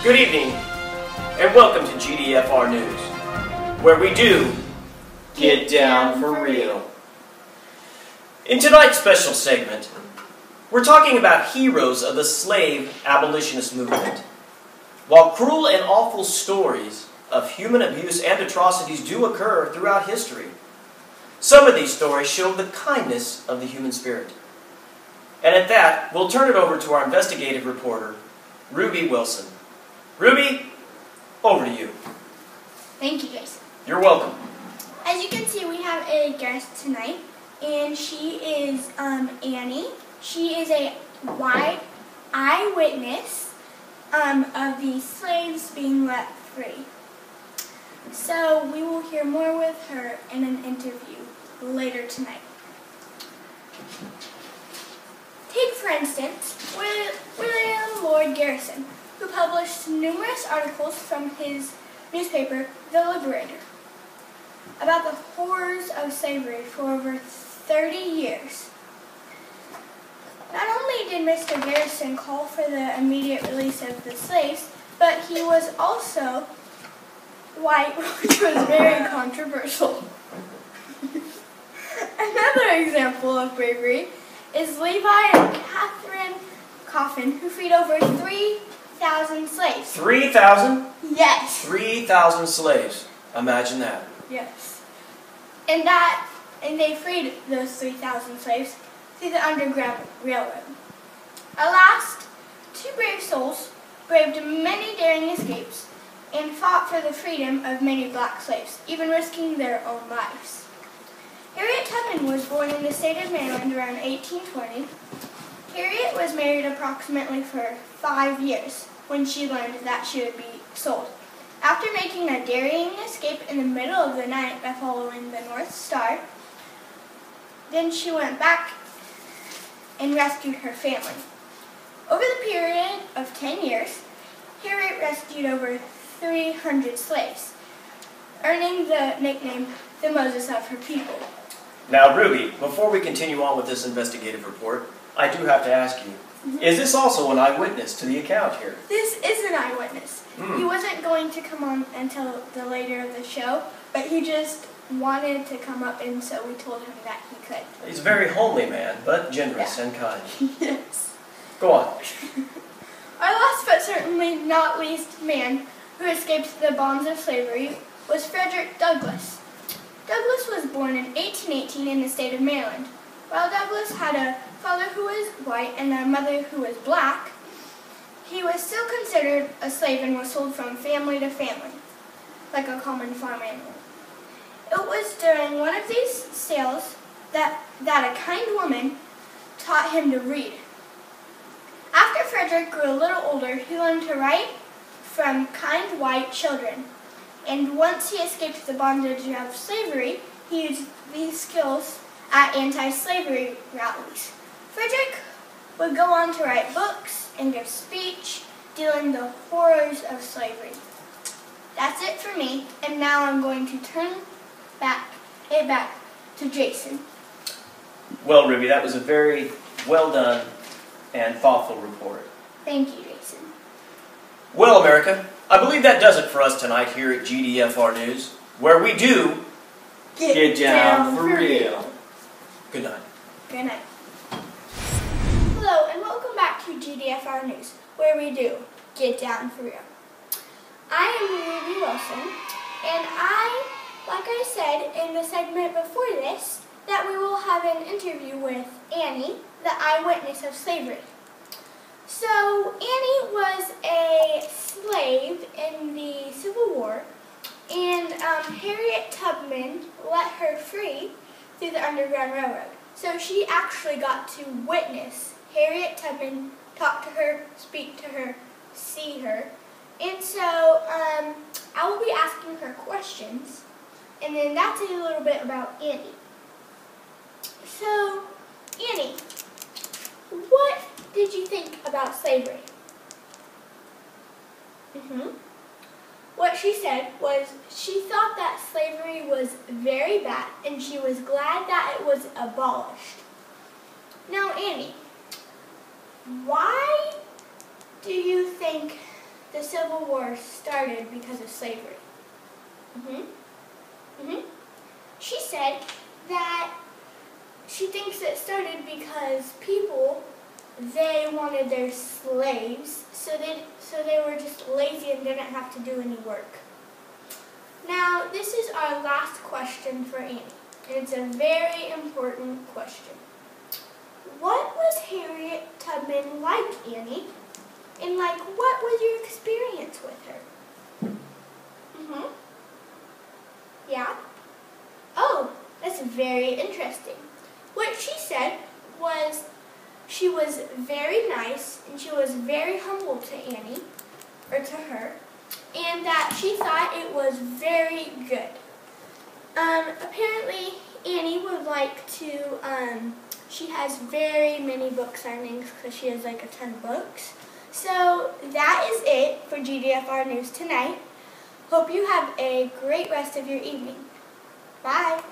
Good evening, and welcome to GDFR News, where we do get down for real. In tonight's special segment, we're talking about heroes of the slave abolitionist movement. While cruel and awful stories of human abuse and atrocities do occur throughout history, some of these stories show the kindness of the human spirit. And at that, we'll turn it over to our investigative reporter, Ruby Wilson. Ruby, over to you. Thank you, Jason. You're welcome. As you can see, we have a guest tonight, and she is Annie. She is a white eyewitness of the slaves being let free. So we will hear more with her in an interview later tonight. Take, for instance, William Lloyd Garrison, who published numerous articles from his newspaper, The Liberator, about the horrors of slavery for over 30 years. Not only did Mr. Garrison call for the immediate release of the slaves, but he was also white, which was very controversial. Another example of bravery is Levi and Catherine Coffin, who freed over 3,000 slaves. 3,000? Yes. 3,000 slaves. Imagine that. Yes. And they freed those 3,000 slaves through the Underground Railroad. Alas, two brave souls braved many daring escapes and fought for the freedom of many black slaves, even risking their own lives. Harriet Tubman was born in the state of Maryland around 1820. Harriet was married approximately for 5 years when she learned that she would be sold. After making a daring escape in the middle of the night by following the North Star, then she went back and rescued her family. Over the period of 10 years, Harriet rescued over 300 slaves, earning the nickname the Moses of her people. Now, Ruby, before we continue on with this investigative report, I do have to ask you, is this also an eyewitness to the account here? This is an eyewitness. He wasn't going to come on until the later of the show, but he just wanted to come up, and so we told him that he could. He's a very homely man, but generous and kind. Yes. Go on. Our last but certainly not least man who escaped the bonds of slavery was Frederick Douglass. Douglass was born in 1818 in the state of Maryland. While Douglass had a father who was white and a mother who was black, he was still considered a slave and was sold from family to family, like a common farm animal. It was during one of these sales that a kind woman taught him to read. After Frederick grew a little older, he learned to write from kind white children. And once he escaped the bondage of slavery, he used these skills at anti-slavery rallies. Frederick would go on to write books and give speech dealing the horrors of slavery. That's it for me, and now I'm going to turn it back to Jason. Well, Ruby, that was a very well done and thoughtful report. Thank you, Jason. Well, America, I believe that does it for us tonight here at GDFR News, where we do get down for real. Good night. Good night. Hello, and welcome back to GDFR News, where we do get down for real. I am Ruby Wilson, and like I said in the segment before this, that we will have an interview with Annie, the eyewitness of slavery. So, Annie was a slave in the Civil War, and Harriet Tubman let her free through the Underground Railroad. So she actually got to witness Harriet Tubman talk to her, speak to her, see her. And so I will be asking her questions, and then that's a little bit about Annie. So, Annie, what did you think about slavery? What she said was she thought that slavery was very bad and she was glad that it was abolished. Now, Annie, why do you think the Civil War started because of slavery? She said that she thinks it started because people, they wanted their slaves, so they were just lazy and didn't have to do any work. Now, this is our last question for Annie, and it's a very important question. What was Harriet Tubman like, Annie? And what was your experience with her? Yeah? Oh, that's very interesting. What she said was she was very nice and she was very humble to Annie, or to her, and that she thought it was very good. Apparently Annie would like to, she has very many book signings because she has a ton of books. So that is it for GDFR News tonight. Hope you have a great rest of your evening. Bye.